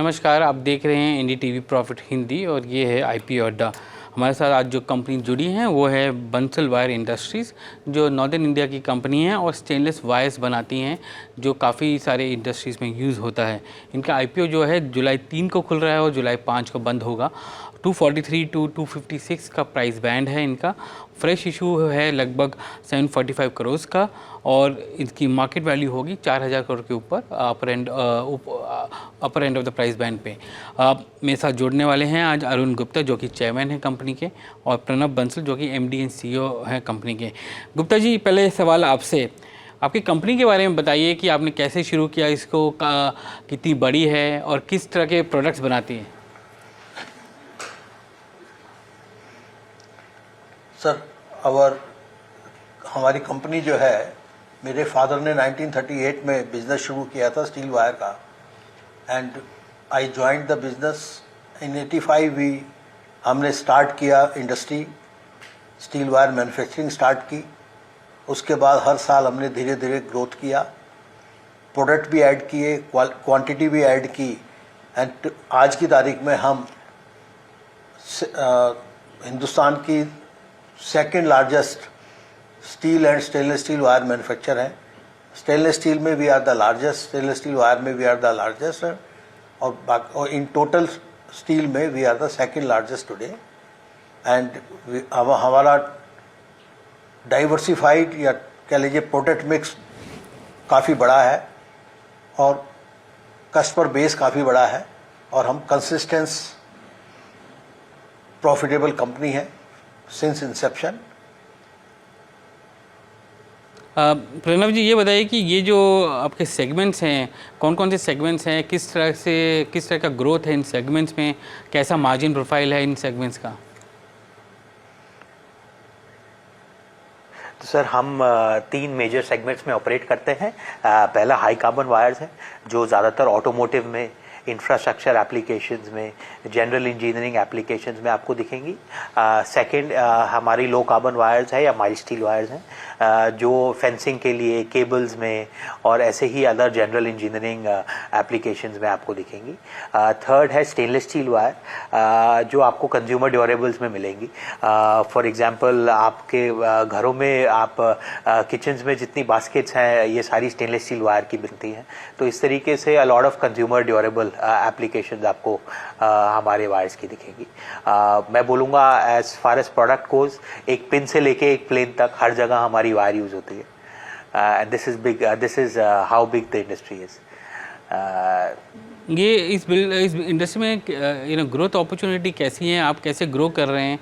नमस्कार, आप देख रहे हैं एनडीटीवी प्रॉफिट हिंदी और ये है आईपीओ अड्डा। हमारे साथ आज जो कंपनी जुड़ी हैं वो है बंसल वायर इंडस्ट्रीज़, जो नॉर्दर्न इंडिया की कंपनी है और स्टेनलेस वायर्स बनाती हैं जो काफ़ी सारे इंडस्ट्रीज़ में यूज़ होता है। इनका आईपीओ जो है जुलाई 3 को खुल रहा है और जुलाई 5 को बंद होगा। 243 टू 256 का प्राइस बैंड है इनका। फ्रेश इशू है लगभग 745 करोड़ का और इसकी मार्केट वैल्यू होगी 4000 करोड़ के ऊपर upper end of the price band पे। मेरे साथ जुड़ने वाले हैं आज अरुण गुप्ता जो कि चेयरमैन है कंपनी के, और प्रणब बंसल जो कि एमडी एंड सीईओ हैं कंपनी के। गुप्ता जी, पहले सवाल आपसे, आपकी कंपनी के बारे में बताइए कि आपने कैसे शुरू किया इसको, कितनी बड़ी है और किस तरह के प्रोडक्ट्स बनाती है। सर, हमारी कंपनी जो है, मेरे फादर ने 1938 में बिजनेस शुरू किया था स्टील वायर का, and I joined the business in 85। हमने स्टार्ट किया industry, steel wire manufacturing start की। उसके बाद हर साल हमने धीरे धीरे ग्रोथ किया, प्रोडक्ट भी ऐड किए, क्वांटिटी भी ऐड की, एंड आज की तारीख में हम हिंदुस्तान की second largest steel and stainless steel wire manufacture है। स्टेनलेस स्टील में we are the largest, stainless steel wire में वी आर द लार्जेस्ट, और इन टोटल स्टील में we are the second largest today. And हमारा diversified या कह लीजिए product mix काफ़ी बड़ा है और कस्टमर बेस काफ़ी बड़ा है, और हम कंसिस्टेंस प्रॉफिटेबल कंपनी है सिंस इंसेप्शन। प्रणव जी, ये बताइए कि ये जो आपके सेगमेंट्स हैं, कौन कौन से सेगमेंट्स हैं, किस तरह का ग्रोथ है इन सेगमेंट्स में, कैसा मार्जिन प्रोफाइल है इन सेगमेंट्स का। तो सर, हम 3 मेजर सेगमेंट्स में ऑपरेट करते हैं। पहला हाई कार्बन वायर्स है जो ज़्यादातर ऑटोमोटिव में, इंफ्रास्ट्रक्चर एप्लीकेशंस में, जनरल इंजीनियरिंग एप्लीकेशंस में आपको दिखेंगी। सेकंड हमारी लो कार्बन वायर्स है या माइल्ड स्टील वायर्स हैं जो फेंसिंग के लिए, केबल्स में और ऐसे ही अदर जनरल इंजीनियरिंग एप्लीकेशंस में आपको दिखेंगी। थर्ड है स्टेनलेस स्टील वायर जो आपको कंज्यूमर ड्यूरेबल्स में मिलेंगी। फॉर एग्जांपल आपके घरों में आप किचन्स में जितनी बास्केट्स हैं ये सारी स्टेनलेस स्टील वायर की बनती हैं। तो इस तरीके से a lot of consumer durable applications आपको हमारे वायर्स की दिखेंगी। मैं बोलूँगा as far as product goes, एक पिन से लेके एक प्लेन तक हर जगह हमारी वायर यूज होती है। And this is how big the industry is. ये इस इंडस्ट्री में ग्रोथ अपॉर्चुनिटी कैसी है, आप कैसे ग्रो कर रहे हैं,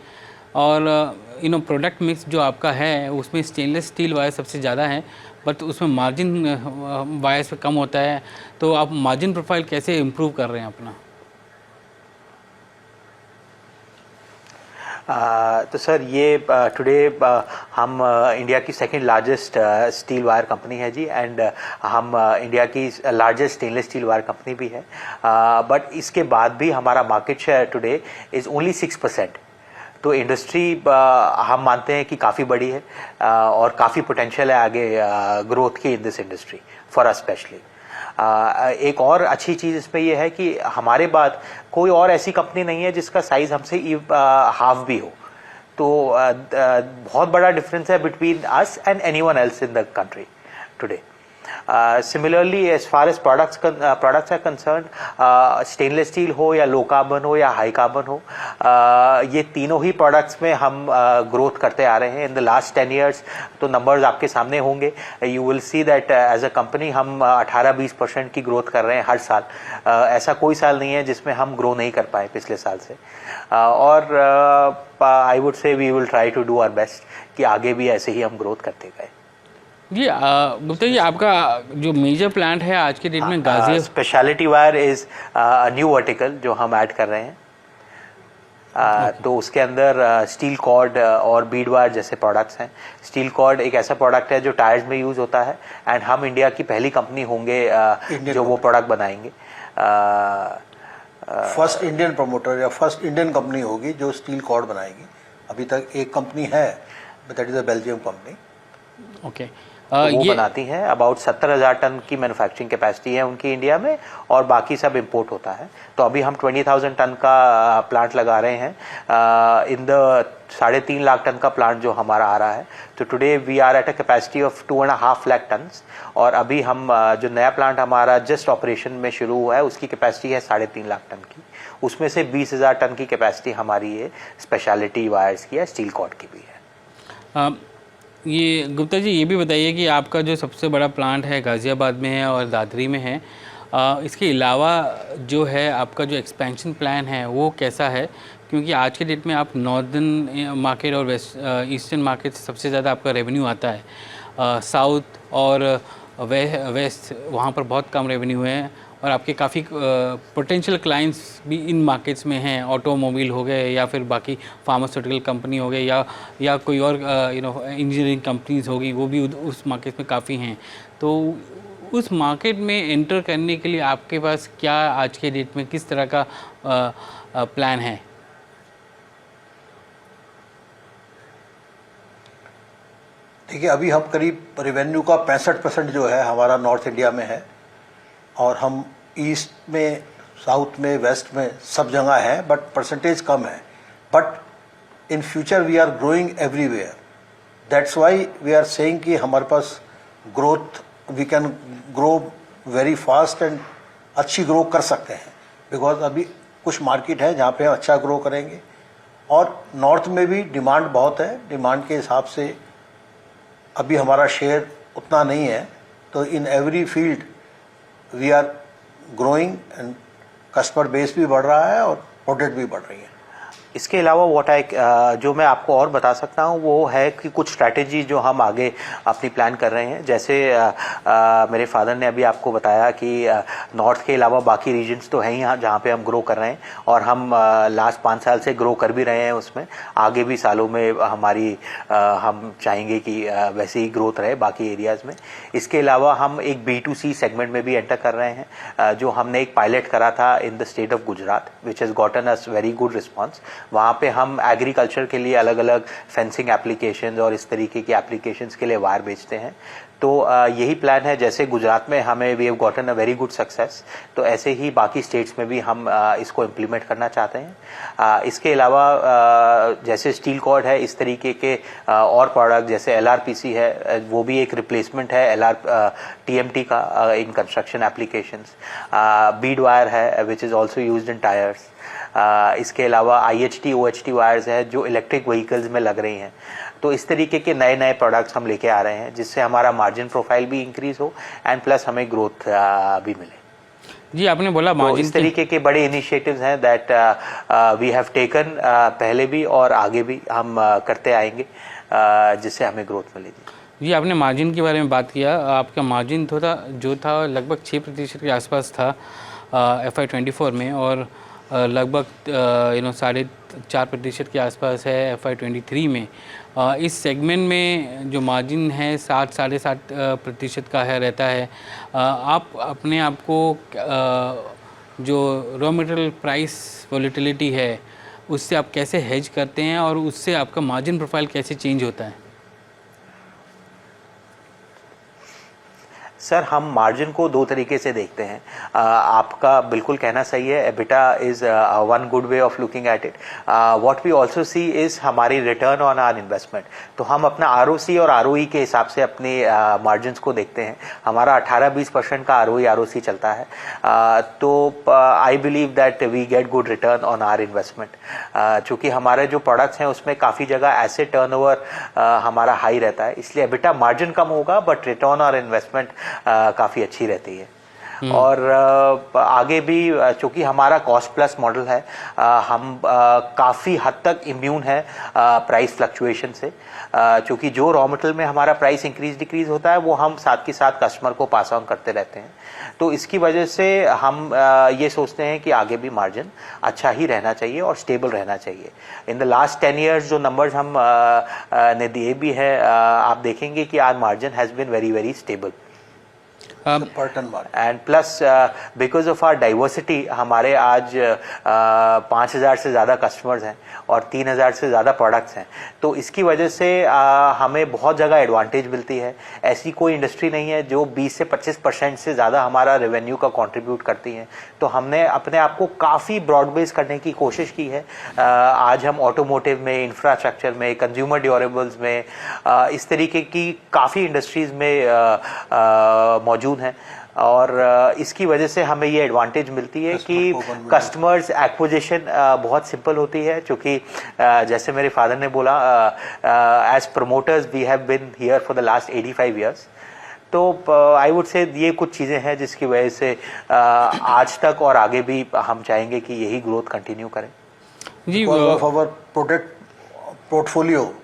और प्रोडक्ट मिक्स जो आपका है उसमें स्टेनलेस स्टील वायर सबसे ज़्यादा है, बट उसमें मार्जिन वायर्स पे कम होता है, तो आप मार्जिन प्रोफाइल कैसे इम्प्रूव कर रहे हैं अपना। तो सर, ये टुडे हम इंडिया की second largest steel wire company है जी, एंड हम इंडिया की largest stainless steel wire company भी है। बट इसके बाद भी हमारा market share today is only 6%। तो इंडस्ट्री हम मानते हैं कि काफ़ी बड़ी है और काफ़ी पोटेंशियल है आगे ग्रोथ की in this industry for us specially. एक और अच्छी चीज़ इसमें यह है कि हमारे बाद कोई और ऐसी कंपनी नहीं है जिसका साइज हमसे हाफ भी हो। तो बहुत बड़ा डिफरेंस है between us and anyone else in the country today. Similarly, as far as products are concerned, stainless steel हो या लो कार्बन हो या हाई कार्बन हो, ये तीनों ही प्रोडक्ट्स में हम ग्रोथ करते आ रहे हैं इन द लास्ट 10 years। तो नंबर्स आपके सामने होंगे। You will see that as a company हम 18-20% की ग्रोथ कर रहे हैं हर साल। ऐसा कोई साल नहीं है जिसमें हम ग्रो नहीं कर पाए पिछले साल से। और I would say we will try to do our best कि आगे भी ऐसे ही हम ग्रोथ करते गए। जी गुप्ता जी, आपका जो मेजर प्लांट है आज के डेट में गाजिया speciality wire is new vertical जो हम ऐड कर रहे हैं। तो उसके अंदर स्टील कॉर्ड और बीड वायर जैसे प्रोडक्ट्स हैं। स्टील कॉर्ड एक ऐसा प्रोडक्ट है जो टायर्स में यूज होता है, एंड हम इंडिया की पहली कंपनी होंगे जो वो प्रोडक्ट बनाएंगे। फर्स्ट इंडियन प्रमोटर या फर्स्ट इंडियन कंपनी होगी जो स्टील कॉर्ड बनाएगी। अभी तक एक कंपनी है, that is a Belgium company. Okay. तो वो ये बनाती हैं। अबाउट 70,000 टन की मैन्युफैक्चरिंग कैपेसिटी है उनकी इंडिया में, और बाकी सब इंपोर्ट होता है। तो अभी हम 20,000 टन का प्लांट लगा रहे हैं इन द 3.5 लाख टन का प्लांट जो हमारा आ रहा है। तो today we are at a capacity of 2.5 lakh tons, और अभी हम जो नया प्लांट हमारा जस्ट ऑपरेशन में शुरू हुआ है उसकी कैपेसिटी है 3.5 लाख टन की। उसमें से 20,000 टन की कैपेसिटी हमारी ये स्पेशलिटी वायर्स की है, स्टील कॉर्ड की भी है। ये गुप्ता जी ये भी बताइए कि आपका जो सबसे बड़ा प्लांट है गाज़ियाबाद में है और दादरी में है, इसके अलावा जो है आपका जो एक्सपेंशन प्लान है वो कैसा है? क्योंकि आज के डेट में आप नॉर्दर्न मार्केट और ईस्टर्न मार्केट से सबसे ज़्यादा आपका रेवेन्यू आता है। साउथ और वेस्ट वहाँ पर बहुत कम रेवेन्यू है, और आपके काफ़ी पोटेंशियल क्लाइंट्स भी इन मार्केट्स में हैं। ऑटोमोबाइल हो गए, या फिर बाकी फार्मास्यूटिकल कंपनी हो गए, या कोई और इंजीनियरिंग कंपनीज होगी, वो भी उस मार्केट में काफ़ी हैं। तो उस मार्केट में एंटर करने के लिए आपके पास क्या आज के डेट में किस तरह का प्लान है? देखिए, अभी हम करीब रेवेन्यू का 65% जो है हमारा नॉर्थ इंडिया में है, और हम ईस्ट में, साउथ में, वेस्ट में सब जगह है, बट परसेंटेज कम है। But in future we are growing everywhere. That's why we are saying कि हमारे पास growth, we can grow very fast and अच्छी ग्रो कर सकते हैं, बिकॉज अभी कुछ मार्केट है जहाँ पे हम अच्छा ग्रो करेंगे। और नॉर्थ में भी डिमांड बहुत है, डिमांड के हिसाब से अभी हमारा शेयर उतना नहीं है। तो in every field we are growing, and customer base भी बढ़ रहा है और प्रोडक्ट भी बढ़ रही है। इसके अलावा जो मैं आपको और बता सकता हूँ वो है कि कुछ स्ट्रैटेजी जो हम आगे अपनी प्लान कर रहे हैं। जैसे मेरे फादर ने अभी आपको बताया कि नॉर्थ के अलावा बाकी रीजन्स तो हैं ही यहाँ जहाँ पे हम ग्रो कर रहे हैं, और हम लास्ट 5 साल से ग्रो कर भी रहे हैं उसमें। आगे भी सालों में हम चाहेंगे कि वैसे ही ग्रोथ रहे बाकी एरियाज़ में। इसके अलावा हम एक B2C सेगमेंट में भी एंटर कर रहे हैं, जो हमने एक पायलट करा था in the state of Gujarat, which has gotten us very good response. वहाँ पे हम एग्रीकल्चर के लिए अलग अलग फेंसिंग एप्लीकेशंस और इस तरीके की एप्लीकेशंस के लिए वायर बेचते हैं। तो यही प्लान है, जैसे गुजरात में हमें we have gotten a very good success, तो ऐसे ही बाकी स्टेट्स में भी हम इसको इम्प्लीमेंट करना चाहते हैं। इसके अलावा जैसे स्टील कॉर्ड है, इस तरीके के और प्रोडक्ट जैसे LRPC है, वो भी एक रिप्लेसमेंट है TMT का in construction applications. Bead wire है which is also used in tyres. इसके अलावा IHT OHT वायर्स है जो इलेक्ट्रिक व्हीकल्स में लग रही हैं। तो इस तरीके के नए नए प्रोडक्ट्स हम लेके आ रहे हैं, जिससे हमारा मार्जिन प्रोफाइल भी इंक्रीज हो एंड प्लस हमें ग्रोथ भी मिले। जी, आपने बोला मार्जिन, तो इस तरीके के बड़े इनिशिएटिव्स हैं दैट वी हैव टेकन, पहले भी और आगे भी हम करते आएंगे, जिससे हमें ग्रोथ मिलेगी। जी, आपने मार्जिन के बारे में बात किया। आपका मार्जिन जो था लगभग 6% के आसपास था FY24 में, और लगभग 4.5% के आसपास है FY23 में। इस सेगमेंट में जो मार्जिन है 7-7.5% का है रहता है। आप अपने आप को जो रॉ मटेरियल प्राइस वॉलेटिलिटी है उससे आप कैसे हेज करते हैं, और उससे आपका मार्जिन प्रोफाइल कैसे चेंज होता है? सर, हम मार्जिन को 2 तरीके से देखते हैं। आपका बिल्कुल कहना सही है, EBITDA is one good way of looking at it. What we also see is हमारी रिटर्न ऑन आवर इन्वेस्टमेंट। तो हम अपना ROC और ROE के हिसाब से अपने मार्जिन्स को देखते हैं। हमारा 18-20% का ROE ROC चलता है। तो I believe that we get good return on our investment. चूँकि हमारे जो प्रोडक्ट्स हैं उसमें काफ़ी जगह एसेट टर्नओवर हमारा हाई रहता है, इसलिए एबिटा मार्जिन कम होगा बट रिटर्न और इन्वेस्टमेंट काफ़ी अच्छी रहती है। और आगे भी चूँकि हमारा कॉस्ट प्लस मॉडल है, हम काफ़ी हद तक इम्यून है प्राइस फ्लक्चुएशन से। चूँकि जो रॉ मटेरियल में हमारा प्राइस इंक्रीज डिक्रीज होता है वो हम साथ के साथ कस्टमर को पास ऑन करते रहते हैं। तो इसकी वजह से हम ये सोचते हैं कि आगे भी मार्जिन अच्छा ही रहना चाहिए और स्टेबल रहना चाहिए। इन द लास्ट 10 ईयर्स जो नंबर्स हम ने दिए भी है, आप देखेंगे कि our margin has been very very stable. per ton margin. And plus because of our diversity हमारे आज 5,000 से ज़्यादा कस्टमर्स हैं और 3,000 से ज़्यादा प्रोडक्ट्स हैं, तो इसकी वजह से हमें बहुत जगह एडवांटेज मिलती है। ऐसी कोई इंडस्ट्री नहीं है जो 20 से 25% से ज़्यादा हमारा रेवेन्यू का कंट्रीब्यूट करती है। तो हमने अपने आप को काफ़ी ब्रॉड बेस करने की कोशिश की है। आज हम ऑटोमोटिव में, इंफ्रास्ट्रक्चर में, कंज्यूमर ड्यूरेबल्स में, इस तरीके की काफ़ी इंडस्ट्रीज़ में मौजूद हैं और इसकी वजह से हमें ये एडवांटेज मिलती है कि कस्टमर्स एक्विजिशन बहुत सिंपल होती है, क्योंकि जैसे मेरे फादर ने बोला, as promoters we have been here for the last 85 years. तो आई वुड से ये कुछ चीज़ें हैं जिसकी वजह से आज तक और आगे भी हम चाहेंगे कि यही ग्रोथ कंटिन्यू करें। जी, ऑफ आवर प्रोडक्ट पोर्टफोलियो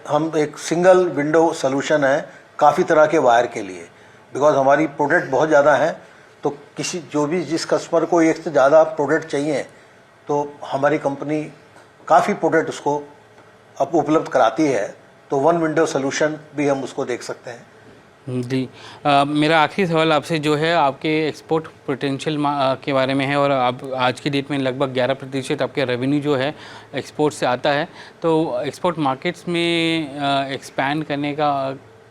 हम एक सिंगल विंडो सोल्यूशन है काफ़ी तरह के वायर के लिए। बिकॉज हमारी प्रोडक्ट बहुत ज़्यादा हैं, तो जिस कस्टमर को एक से ज़्यादा प्रोडक्ट चाहिए तो हमारी कंपनी काफ़ी प्रोडक्ट उसको अब उपलब्ध कराती है, तो वन विंडो सोल्यूशन भी हम उसको देख सकते हैं। जी, मेरा आखिरी सवाल आपसे जो है आपके एक्सपोर्ट पोटेंशियल के बारे में है, और आप आज की डेट में लगभग 11% आपके रेवेन्यू जो है एक्सपोर्ट से आता है, तो एक्सपोर्ट मार्केट्स में एक्सपैंड करने का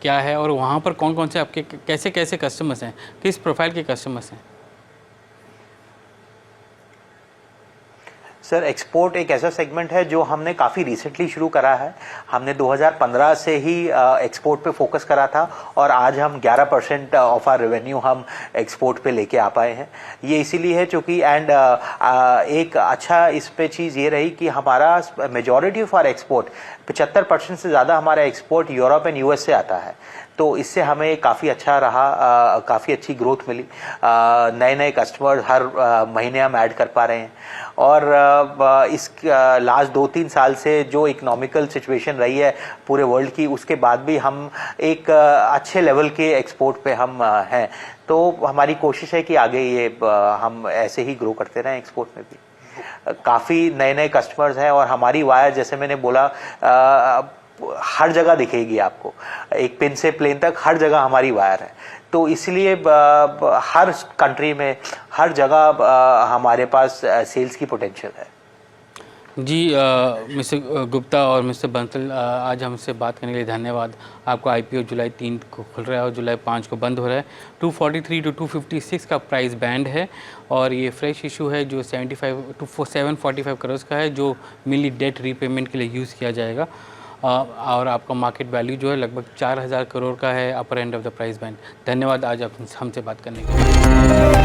क्या है और वहाँ पर कौन कौन से आपके कैसे कैसे कस्टमर्स हैं, किस प्रोफाइल के कस्टमर्स हैं? सर, एक्सपोर्ट एक ऐसा सेगमेंट है जो हमने काफ़ी रिसेंटली शुरू करा है। हमने 2015 से ही एक्सपोर्ट पे फोकस करा था और आज हम 11% ऑफ आर रेवेन्यू हम एक्सपोर्ट पे लेके आ पाए हैं। ये इसीलिए है क्योंकि एक अच्छा इस पे चीज़ ये रही कि हमारा मेजॉरिटी ऑफ आर एक्सपोर्ट 75% से ज़्यादा हमारा एक्सपोर्ट यूरोप एंड यूएस से आता है। तो इससे हमें काफ़ी अच्छा रहा, काफ़ी अच्छी ग्रोथ मिली। नए नए कस्टमर हर महीने हम ऐड कर पा रहे हैं और इस लास्ट 2-3 साल से जो इकोनॉमिकल सिचुएशन रही है पूरे वर्ल्ड की, उसके बाद भी हम एक अच्छे लेवल के एक्सपोर्ट पे हम हैं। तो हमारी कोशिश है कि आगे ये हम ऐसे ही ग्रो करते रहें एक्सपोर्ट में भी। काफ़ी नए नए कस्टमर्स हैं और हमारी वायर, जैसे मैंने बोला, हर जगह दिखेगी आपको, एक पिन से प्लेन तक हर जगह हमारी वायर है। तो इसलिए हर कंट्री में हर जगह हमारे पास सेल्स की पोटेंशियल है। जी, मिस्टर गुप्ता और मिस्टर बंसल, आज हमसे बात करने के लिए धन्यवाद। आपका IPO जुलाई 3 को खुल रहा है और जुलाई 5 को बंद हो रहा है। 243 to 256 का प्राइस बैंड है और ये फ्रेश इशू है जो 745 करोड़ का है, जो मेनली डेट रीपेमेंट के लिए यूज़ किया जाएगा। और आपका मार्केट वैल्यू जो है लगभग 4,000 करोड़ का है, upper end of the price band. धन्यवाद आज आप हमसे बात करने के लिए।